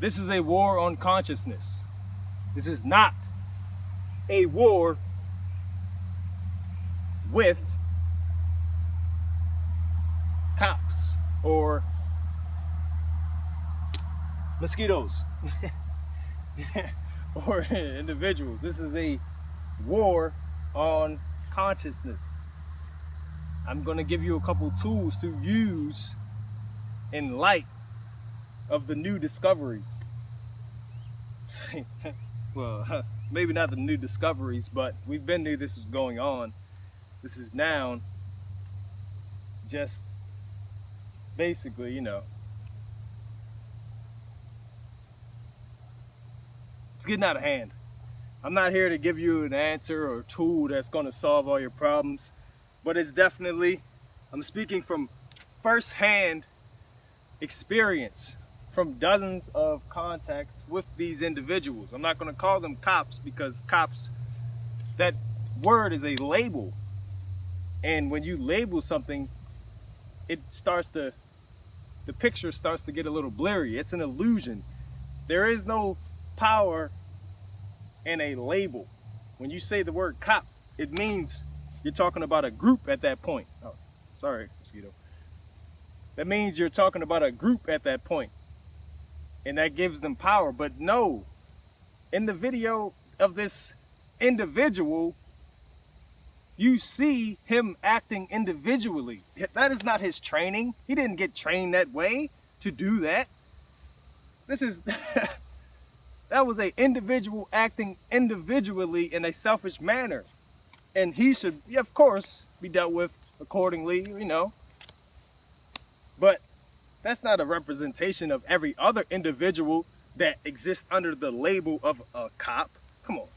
This is a war on consciousness. This is not a war with cops or mosquitoes or individuals. This is a war on consciousness. I'm going to give you a couple tools to use in light of the new discoveries. Well, maybe not the new discoveries, but we've been knew this was going on. This is now just basically, it's getting out of hand. I'm not here to give you an answer or a tool that's going to solve all your problems, but it's definitely, I'm speaking from first-hand experience, from dozens of contacts with these individuals. I'm not going to call them cops because cops, that word is a label. And when you label something, it starts to, the picture starts to get a little blurry. It's an illusion. There is no power in a label. When you say the word cop, it means you're talking about a group at that point. Oh, sorry, mosquito. That means you're talking about a group at that point. And that gives them power. But no, in the video of this individual, you see him acting individually. That is not his training. He didn't get trained that way to do that. This is, that was an individual acting individually in a selfish manner. And he should, of course, be dealt with accordingly, But that's not a representation of every other individual that exists under the label of a cop. Come on.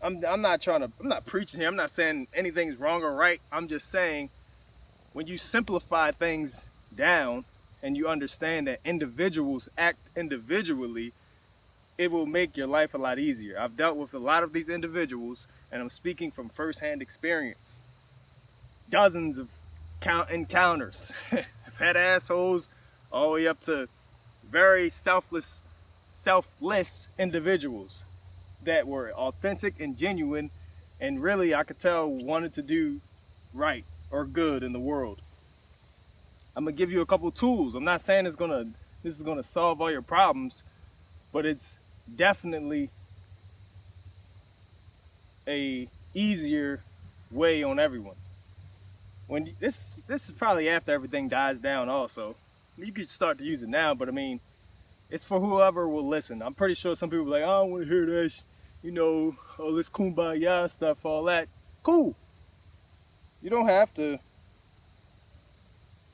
I'm not preaching here. I'm not saying anything's wrong or right. I'm just saying when you simplify things down and you understand that individuals act individually, it will make your life a lot easier. I've dealt with a lot of these individuals and I'm speaking from firsthand experience. Dozens of encounters. I've had assholes all the way up to very selfless individuals that were authentic and genuine and really, I could tell, wanted to do right or good in the world. I'm gonna give you a couple tools. I'm not saying this is gonna solve all your problems, but it's definitely a easier way on everyone. When this is probably after everything dies down also. You could start to use it now, but I mean, it's for whoever will listen. I'm pretty sure some people are like, I don't want to hear that, all this kumbaya stuff, all that. Cool. You don't have to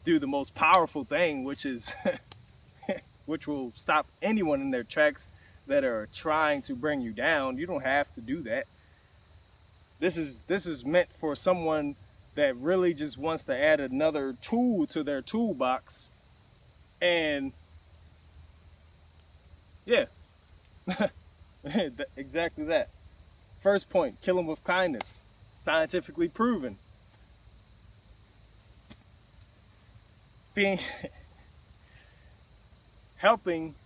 do the most powerful thing, which is, which will stop anyone in their tracks that are trying to bring you down. You don't have to do that. This is meant for someone that really just wants to add another tool to their toolbox. And yeah, exactly that. First point, kill them with kindness. Scientifically proven. Helping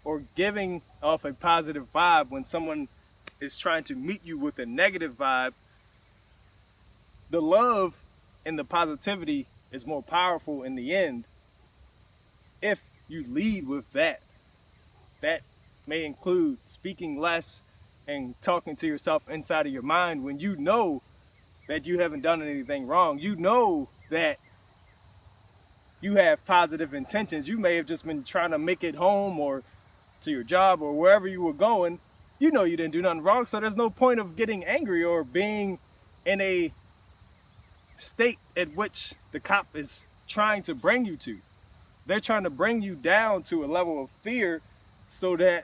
or giving off a positive vibe when someone is trying to meet you with a negative vibe, the love and the positivity is more powerful in the end if you lead with that. That may include speaking less and talking to yourself inside of your mind when you know that you haven't done anything wrong. You know that you have positive intentions. You may have just been trying to make it home or to your job or wherever you were going. You know you didn't do nothing wrong, so there's no point of getting angry or being in a state at which the cop is trying to bring you to. They're trying to bring you down to a level of fear so that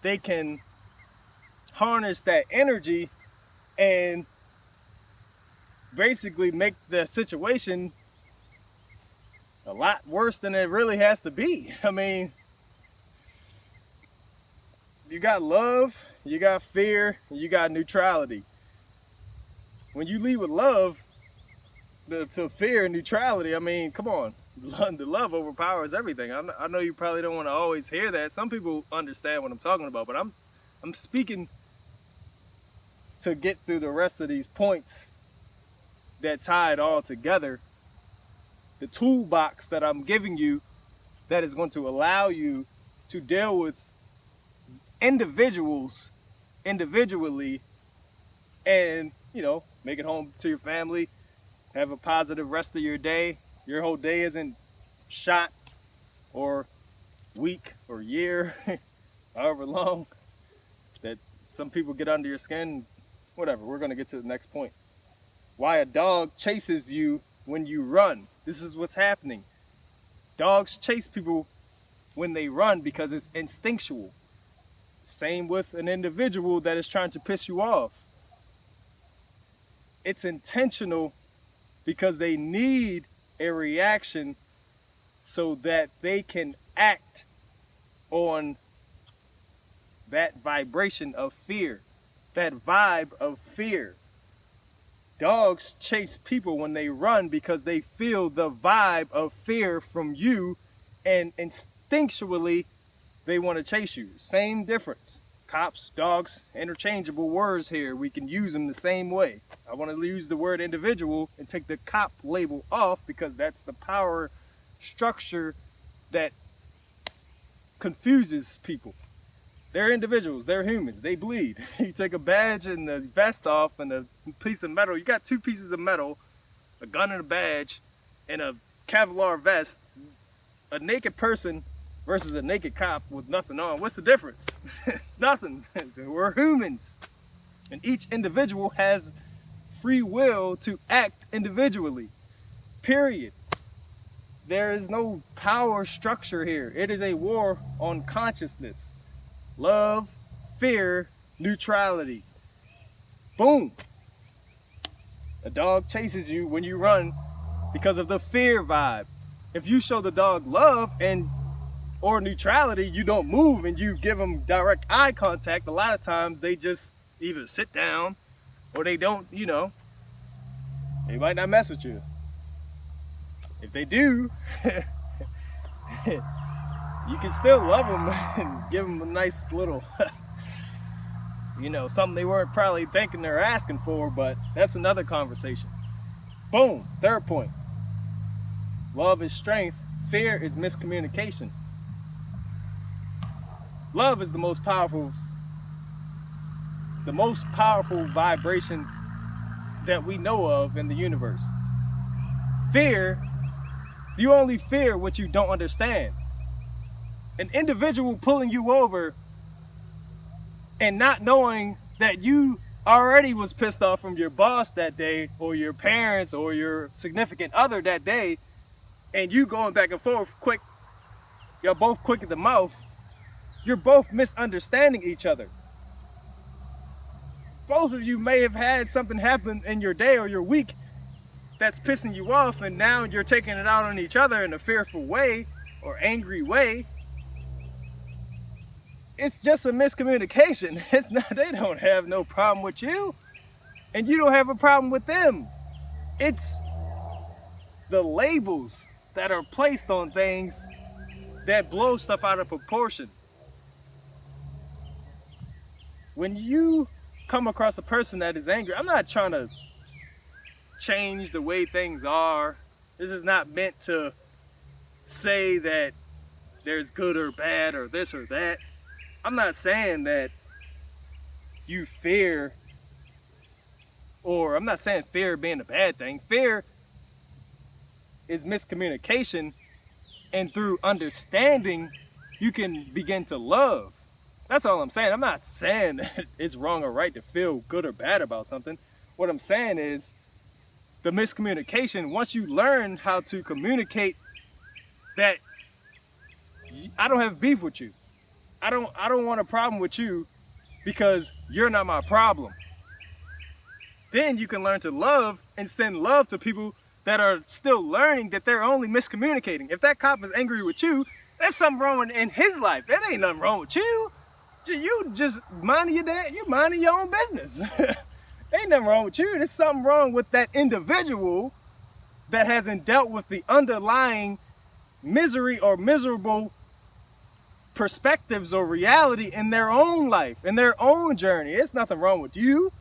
they can harness that energy and basically make the situation a lot worse than it really has to be. I mean, you got love, you got fear, you got neutrality. When you lead with love to fear and neutrality, I mean, come on. The love overpowers everything. I know you probably don't want to always hear that. Some people understand what I'm talking about, but I'm speaking to get through the rest of these points that tie it all together. The toolbox that I'm giving you that is going to allow you to deal with individuals individually and, make it home to your family, have a positive rest of your day. Your whole day isn't shot or week or year, however long that some people get under your skin. Whatever, we're going to get to the next point. Why a dog chases you when you run. This is what's happening. Dogs chase people when they run because it's instinctual. Same with an individual that is trying to piss you off. It's intentional because they need a reaction so that they can act on that vibration of fear, that vibe of fear. Dogs chase people when they run because they feel the vibe of fear from you, and instinctually they want to chase you. Same difference. Cops, dogs, interchangeable words here. We can use them the same way. I want to use the word individual and take the cop label off because that's the power structure that confuses people. They're individuals, they're humans, they bleed. You take a badge and the vest off and a piece of metal. You got two pieces of metal, a gun and a badge, and a Kevlar vest. A naked person versus a naked cop with nothing on. What's the difference? It's nothing. We're humans. And each individual has free will to act individually. Period. There is no power structure here. It is a war on consciousness. Love, fear, neutrality. Boom. A dog chases you when you run because of the fear vibe. If you show the dog love or neutrality, you don't move and you give them direct eye contact. A lot of times they just either sit down or they don't, they might not mess with you. If they do, you can still love them and give them a nice little, something they weren't probably thinking they're asking for, but that's another conversation. Boom, third point. Love is strength, fear is miscommunication. Love is the most powerful vibration that we know of in the universe. Fear, you only fear what you don't understand. An individual pulling you over and not knowing that you already was pissed off from your boss that day, or your parents, or your significant other that day, and you going back and forth quick, you're both quick at the mouth, you're both misunderstanding each other. Both of you may have had something happen in your day or your week that's pissing you off, and now you're taking it out on each other in a fearful way or angry way. It's just a miscommunication. It's not, they don't have no problem with you, and you don't have a problem with them. It's the labels that are placed on things that blow stuff out of proportion. When you come across a person that is angry, I'm not trying to change the way things are. This is not meant to say that there's good or bad or this or that. I'm not saying that you fear, or I'm not saying fear being a bad thing. Fear is miscommunication, and through understanding, you can begin to love. That's all I'm saying. I'm not saying that it's wrong or right to feel good or bad about something. What I'm saying is the miscommunication, once you learn how to communicate that I don't have beef with you. I don't want a problem with you because you're not my problem. Then you can learn to love and send love to people that are still learning that they're only miscommunicating. If that cop is angry with you, there's something wrong in his life. There ain't nothing wrong with you. You just minding your own business. Ain't nothing wrong with you. There's something wrong with that individual that hasn't dealt with the underlying misery or miserable perspectives or reality in their own life, in their own journey. It's nothing wrong with you.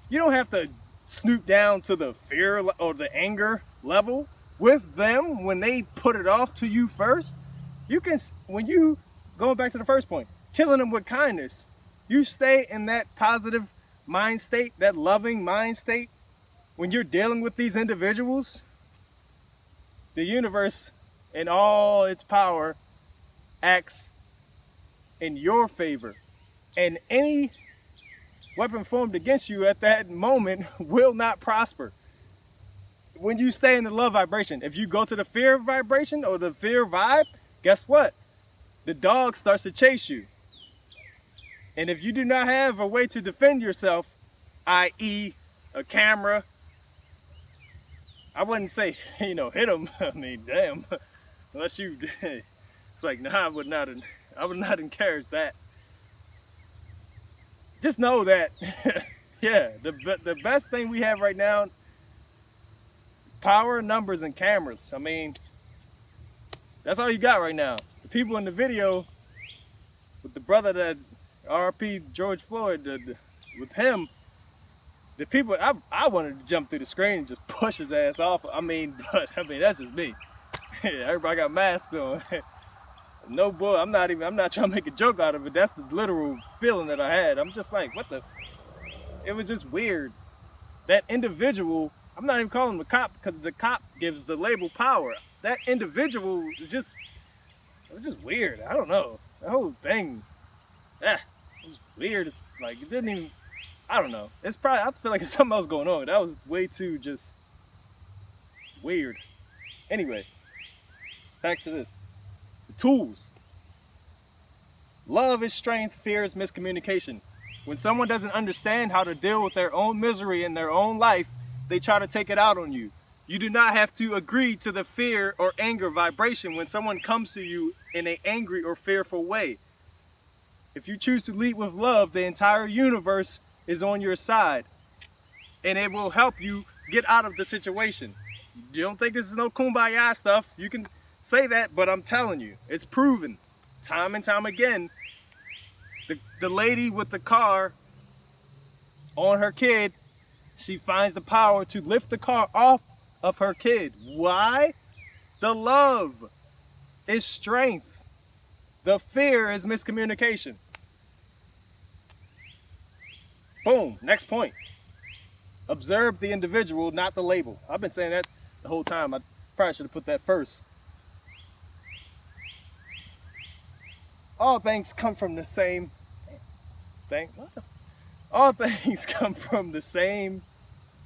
You don't have to snoop down to the fear or the anger level with them when they put it off to you first. You can, when you, going back to the first point, killing them with kindness, you stay in that positive mind state, that loving mind state. When you're dealing with these individuals, the universe in all its power acts in your favor, and any weapon formed against you at that moment will not prosper. When you stay in the love vibration, if you go to the fear vibration or the fear vibe, guess what? The dog starts to chase you. And if you do not have a way to defend yourself, i.e. a camera, I wouldn't say, hit them. I mean, damn, unless you, it's like, nah, I would not encourage that. Just know that, yeah, the best thing we have right now is power, numbers, and cameras. I mean, that's all you got right now. The people in the video with the brother that R.P. George Floyd, with him, the people, I wanted to jump through the screen and just push his ass off. I mean, that's just me. Everybody got masks on. No bull. I'm not trying to make a joke out of it. That's the literal feeling that I had. I'm just like, what the? It was just weird. That individual, I'm not even calling him the cop because the cop gives the label power. That individual is just, it was just weird. I don't know. The whole thing, it was weird. It's like, it didn't even, I don't know. It's probably, I feel like there's something else going on. That was way too just weird. Anyway, back to this. The tools. Love is strength, fear is miscommunication. When someone doesn't understand how to deal with their own misery in their own life, they try to take it out on you. You do not have to agree to the fear or anger vibration when someone comes to you in an angry or fearful way. If you choose to lead with love, the entire universe is on your side, and it will help you get out of the situation. You don't think this is no kumbaya stuff? You can say that, but I'm telling you, it's proven time and time again. The lady with the car on her kid, she finds the power to lift the car off of her kid. Why? The love is strength. The fear is miscommunication. Boom, next point. Observe the individual, not the label. I've been saying that the whole time. I probably should have put that first. All things come from the same thing. All things come from the same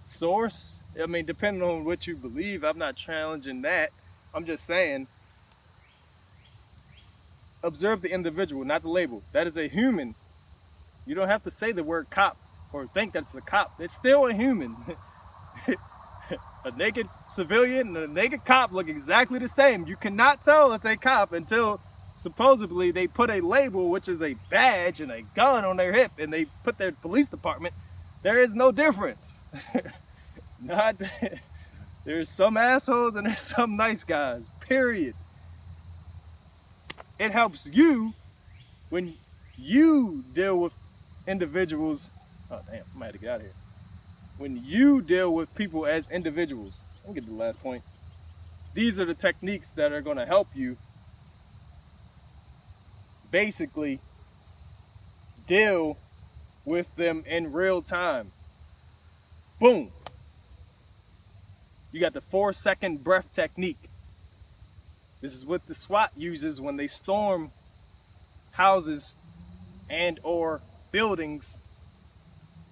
source. I mean, depending on what you believe, I'm not challenging that. I'm just saying, observe the individual, not the label. That is a human. You don't have to say the word cop or think that's a cop. It's still a human. A naked civilian and a naked cop look exactly the same. You cannot tell it's a cop until supposedly they put a label, which is a badge and a gun on their hip, and they put their police department. There is no difference. There's some assholes and there's some nice guys, period. It helps you when you deal with individuals. Oh damn, I might have to get out of here. When you deal with people as individuals, let me get to the last point. These are the techniques that are going to help you basically deal with them in real time. Boom. You got the 4-second breath technique. This is what the SWAT uses when they storm houses and or buildings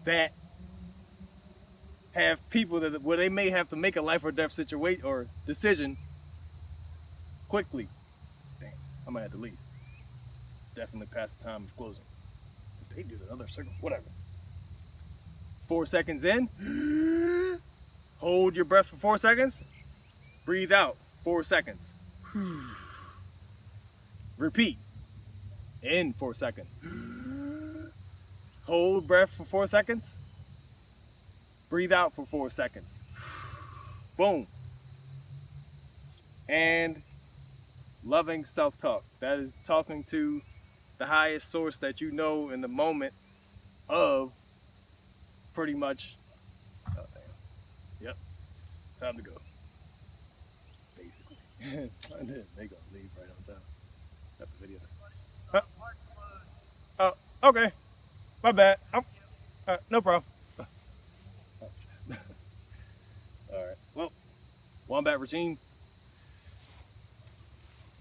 that have people that where they may have to make a life or death situation or decision quickly. Damn, I might have to leave. It's definitely past the time of closing. If they do the other circle, whatever. 4 seconds in. Hold your breath for 4 seconds. Breathe out 4 seconds. Repeat. In 4 seconds. Hold breath for 4 seconds. Breathe out for 4 seconds. Boom. And Loving self-talk. That is talking to the highest source that you know in the moment of pretty much, oh damn, yep, time to go, basically. They gonna leave right on time. Got the video. Huh? Oh, okay, my bad. No problem. All right, well, Wombat regime,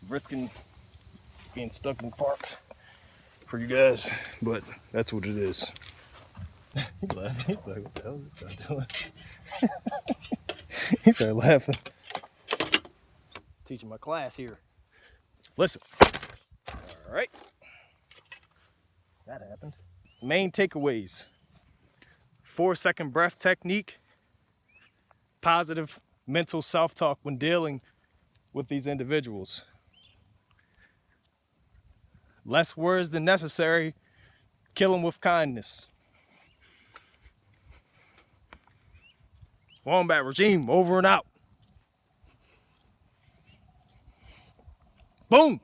risking being stuck in the park for you guys, but that's what it is. He laughed. He's like, what the hell is this guy doing? He started laughing. Teaching my class here. Listen. All right. That happened. Main takeaways. 4-second breath technique. Positive mental self-talk when dealing with these individuals. Less words than necessary. Kill them with kindness. Wombat regime, over and out. Boom.